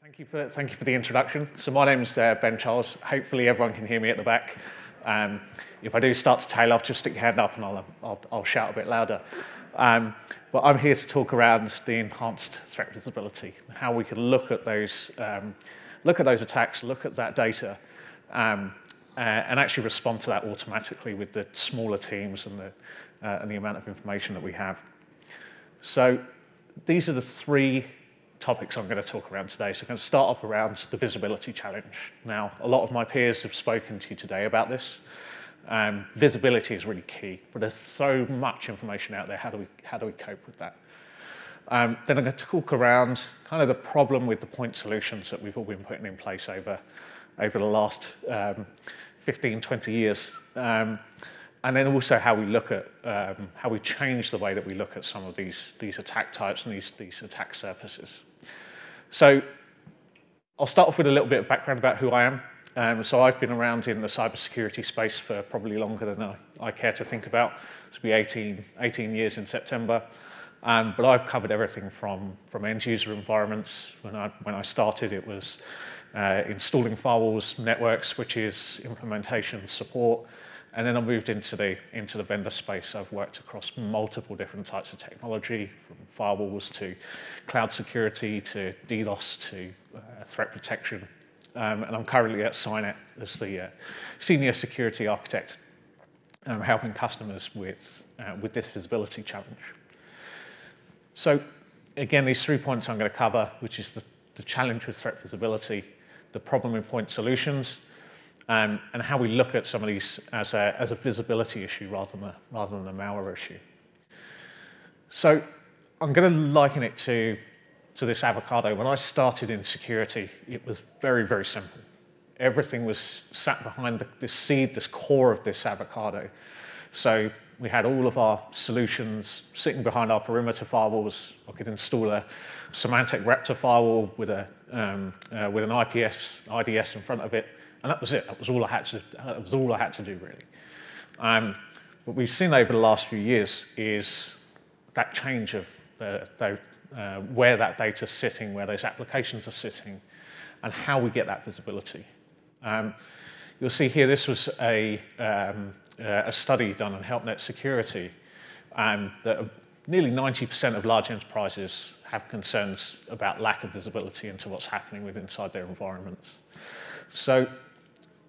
Thank you for the introduction. So my name's Ben Charles. Hopefully everyone can hear me at the back. If I do start to tail off, just stick your hand up and I'll shout a bit louder. But I'm here to talk around the enhanced threat visibility, how we can look at those attacks, look at that data, and actually respond to that automatically with the smaller teams and the amount of information that we have. So these are the three topics I'm going to talk around today. So I'm going to start off around the visibility challenge. Now, a lot of my peers have spoken to you today about this. Visibility is really key, but there's so much information out there. How do we cope with that? Then I'm going to talk around kind of the problem with the point solutions that we've all been putting in place over the last 15, 20 years. And then also how we look at, how we change the way that we look at some of these attack types and these attack surfaces. So I'll start off with a little bit of background about who I am. So I've been around in the cybersecurity space for probably longer than I care to think about. It'll be 18 years in September. But I've covered everything from end user environments. When I started, it was installing firewalls, network switches, implementation, support. And then I moved into the vendor space. I've worked across multiple different types of technology, from firewalls to cloud security to DDoS to threat protection. And I'm currently at Cynet as the senior security architect, helping customers with this visibility challenge. So again, these 3 points I'm going to cover, which is the challenge with threat visibility, the problem with point solutions, and how we look at some of these as a visibility issue rather than a malware issue. So I'm going to liken it to this Avocado. When I started in security, it was very, very simple. Everything was sat behind this seed, this core of this Avocado. So we had all of our solutions sitting behind our perimeter firewalls. I could install a semantic Raptor firewall with an IDS in front of it. And that was it. That was all I had to do, really. What we've seen over the last few years is that change of where that data is sitting, where those applications are sitting, and how we get that visibility. You'll see here, this was a study done on HelpNet Security, that nearly 90% of large enterprises have concerns about lack of visibility into what's happening inside their environments. So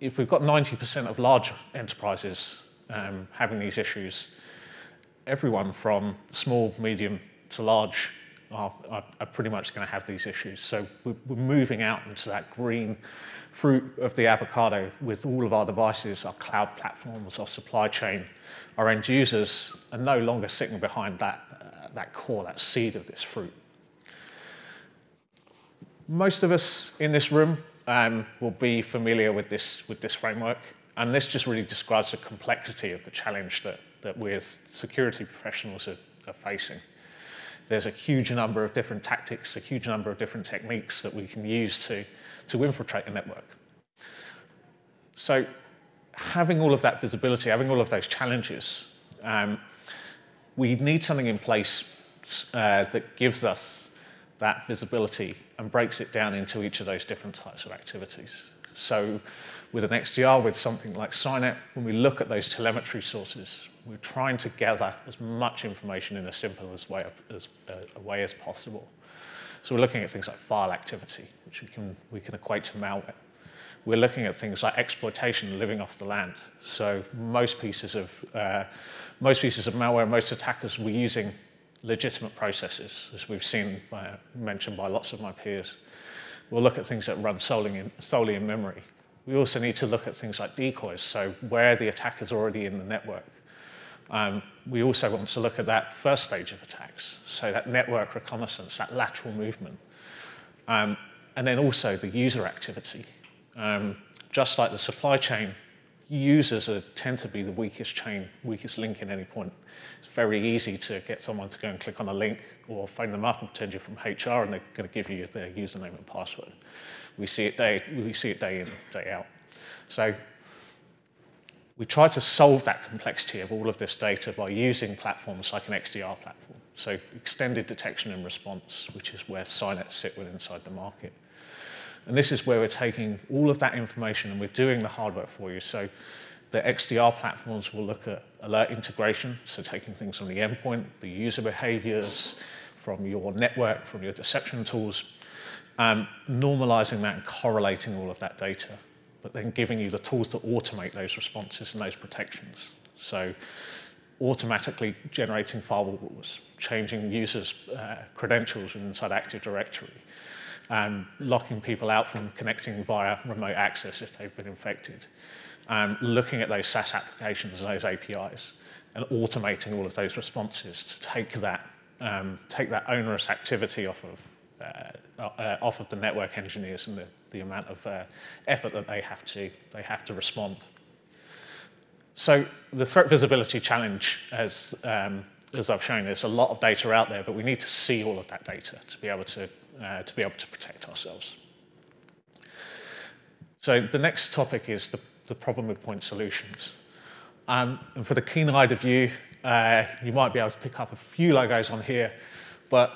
if we've got 90% of large enterprises having these issues, everyone from small, medium to large are pretty much going to have these issues. So we're moving out into that green fruit of the avocado with all of our devices, our cloud platforms, our supply chain, our end users are no longer sitting behind that core, that seed of this fruit. Most of us in this room will be familiar with this framework, and this just really describes the complexity of the challenge that we as security professionals are facing. There's a huge number of different tactics, a huge number of different techniques that we can use to infiltrate a network. So having all of that visibility, having all of those challenges, we need something in place that gives us that visibility and breaks it down into each of those different types of activities. So with an XDR, with something like Cynet, when we look at those telemetry sources, we're trying to gather as much information in as simple a way as possible. So we're looking at things like file activity, which we can equate to malware. We're looking at things like exploitation living off the land. So most pieces of malware, most attackers were using legitimate processes, as we've seen mentioned by lots of my peers. We'll look at things that run solely in memory. We also need to look at things like decoys, so where the attacker's already in the network. We also want to look at that first stage of attacks, so that network reconnaissance, that lateral movement. And then also the user activity. Just like the supply chain, users tend to be the weakest link in any point. It's very easy to get someone to go and click on a link or phone them up and pretend you're from HR and they're going to give you their username and password. We see it day in, day out. So we try to solve that complexity of all of this data by using platforms like an XDR platform. So extended detection and response, which is where Cynet sit inside the market. And this is where we're taking all of that information and we're doing the hard work for you. So the XDR platforms will look at alert integration, so taking things from the endpoint, the user behaviors, from your network, from your deception tools, normalizing that and correlating all of that data, but then giving you the tools to automate those responses and those protections. So automatically generating firewall rules, changing users' credentials inside Active Directory, locking people out from connecting via remote access if they've been infected, looking at those SaaS applications and those APIs, and automating all of those responses to take that onerous activity off of the network engineers and the amount of effort that they have to respond. So the threat visibility challenge, as I've shown, there's a lot of data out there, but we need to see all of that data to be able to protect ourselves. So the next topic is the problem with point solutions. And for the keen-eyed of you, you might be able to pick up a few logos on here, but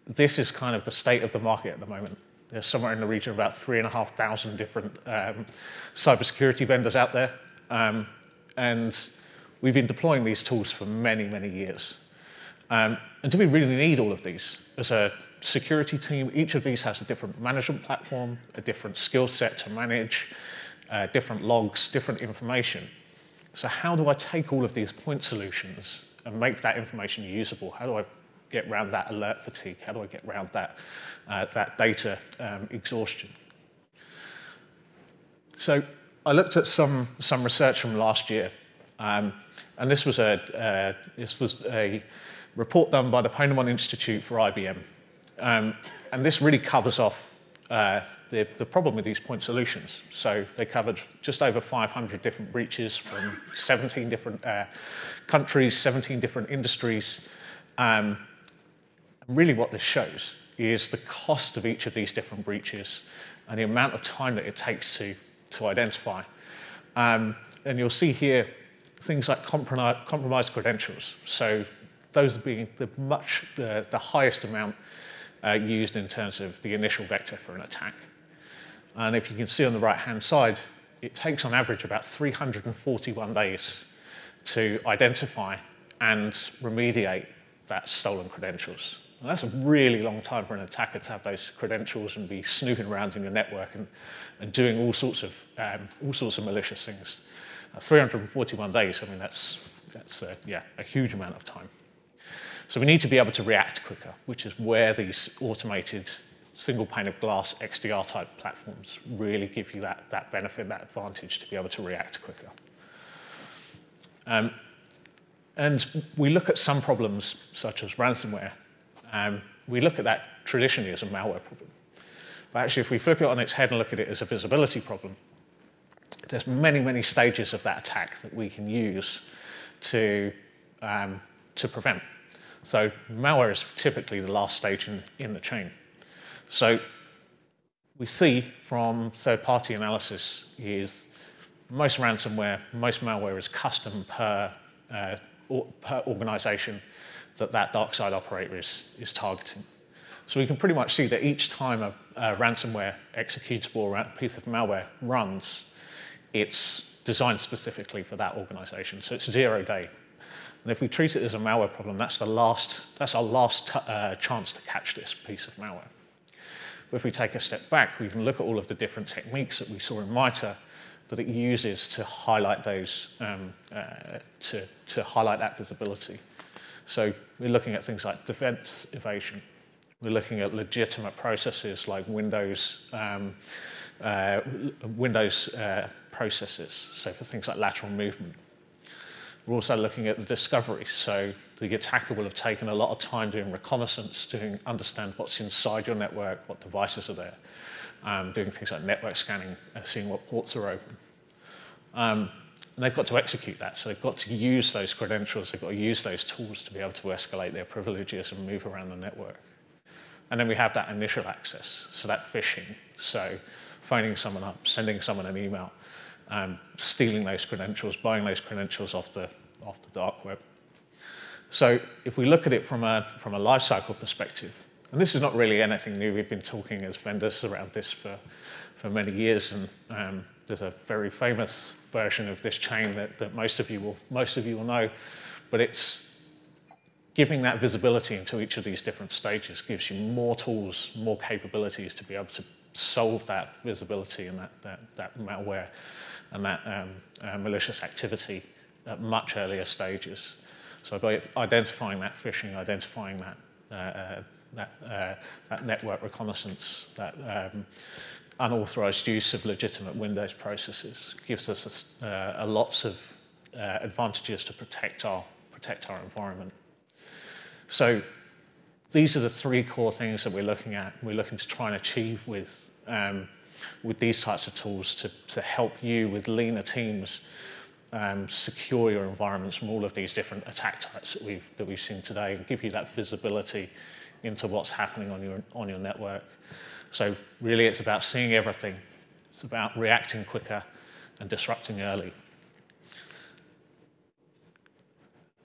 this is kind of the state of the market at the moment. There's somewhere in the region of about 3,500 different cybersecurity vendors out there. And we've been deploying these tools for many, many years. And do we really need all of these? As a security team, each of these has a different management platform, a different skill set to manage, different logs, different information. So how do I take all of these point solutions and make that information usable? How do I get around that alert fatigue? How do I get around that data exhaustion? So I looked at some research from last year, and this was a report done by the Ponemon Institute for IBM, and this really covers off the problem with these point solutions. So they covered just over 500 different breaches from 17 different countries, 17 different industries. Really what this shows is the cost of each of these different breaches and the amount of time that it takes to identify. And you'll see here things like compromised credentials. So those being the highest amount used in terms of the initial vector for an attack. And if you can see on the right-hand side, it takes on average about 341 days to identify and remediate that stolen credentials. And that's a really long time for an attacker to have those credentials and be snooping around in your network and doing all sorts of malicious things. 341 days, I mean, that's a huge amount of time. So we need to be able to react quicker, which is where these automated single pane of glass XDR type platforms really give you that benefit, that advantage to be able to react quicker. And we look at some problems, such as ransomware. We look at that traditionally as a malware problem. But actually, if we flip it on its head and look at it as a visibility problem, there's many, many stages of that attack that we can use to prevent. So malware is typically the last stage in the chain. So we see from third-party analysis is most ransomware, most malware is custom per organization that dark side operator is targeting. So we can pretty much see that each time a ransomware executable or a piece of malware runs, it's designed specifically for that organization. So it's 0 day. And if we treat it as a malware problem, that's our last chance to catch this piece of malware. But if we take a step back, we can look at all of the different techniques that we saw in MITRE that it uses to highlight those, to highlight that visibility. So we're looking at things like defense evasion. We're looking at legitimate processes like Windows processes, so for things like lateral movement. We're also looking at the discovery, so the attacker will have taken a lot of time doing reconnaissance, to understand what's inside your network, what devices are there, doing things like network scanning, seeing what ports are open. And they've got to execute that, so they've got to use those credentials, they've got to use those tools to be able to escalate their privileges and move around the network. And then we have that initial access, so that phishing, so phoning someone up, sending someone an email, stealing those credentials, buying those credentials off the dark web. So if we look at it from a life cycle perspective, And this is not really anything new. We've been talking as vendors around this for many years, and there's a very famous version of this chain that most of you will know, but it's giving that visibility into each of these different stages gives you more tools, more capabilities to be able to solve that visibility and that malware and that malicious activity at much earlier stages. So by identifying that phishing, identifying that network reconnaissance, that unauthorized use of legitimate Windows processes gives us lots of advantages to protect our environment. So these are the three core things that we're looking at. We're looking to try and achieve with these types of tools to help you with leaner teams secure your environments from all of these different attack types that we've seen today, and give you that visibility into what's happening on your network. So really, it's about seeing everything. It's about reacting quicker and disrupting early.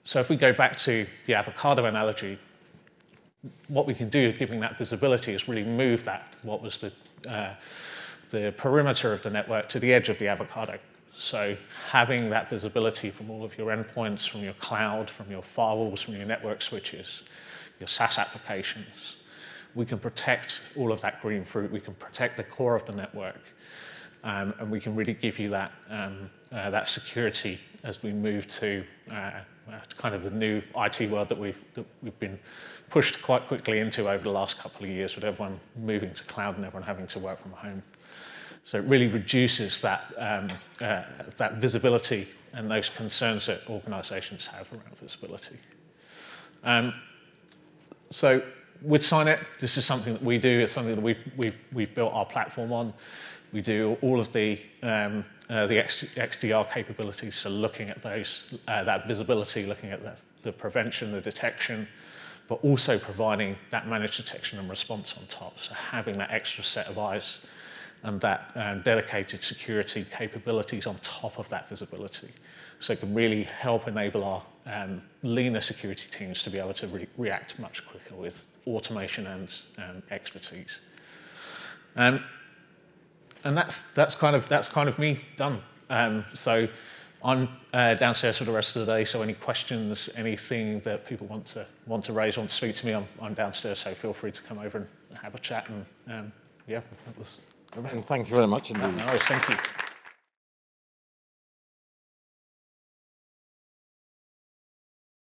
So if we go back to the avocado analogy, what we can do, giving that visibility, is really move what was the perimeter of the network to the edge of the avocado. So having that visibility from all of your endpoints, from your cloud, from your firewalls, from your network switches, your SaaS applications, we can protect all of that green fruit. We can protect the core of the network, and we can really give you that security as we move to kind of the new IT world that we've been pushed quite quickly into over the last couple of years, with everyone moving to cloud and everyone having to work from home. So it really reduces that visibility and those concerns that organizations have around visibility. So with Cynet, this is something that we do. It's something that we've built our platform on. We do all of the XDR capabilities, so looking at that visibility, looking at the prevention, the detection, but also providing that managed detection and response on top. So having that extra set of eyes and that dedicated security capabilities on top of that visibility. So it can really help enable our leaner security teams to be able to react much quicker with automation and expertise. And that's kind of me done. So I'm downstairs for the rest of the day. So any questions, anything that people want to raise, want to speak to me, I'm downstairs. So feel free to come over and have a chat. And yeah, that was. And thank you very much indeed. No, thank you.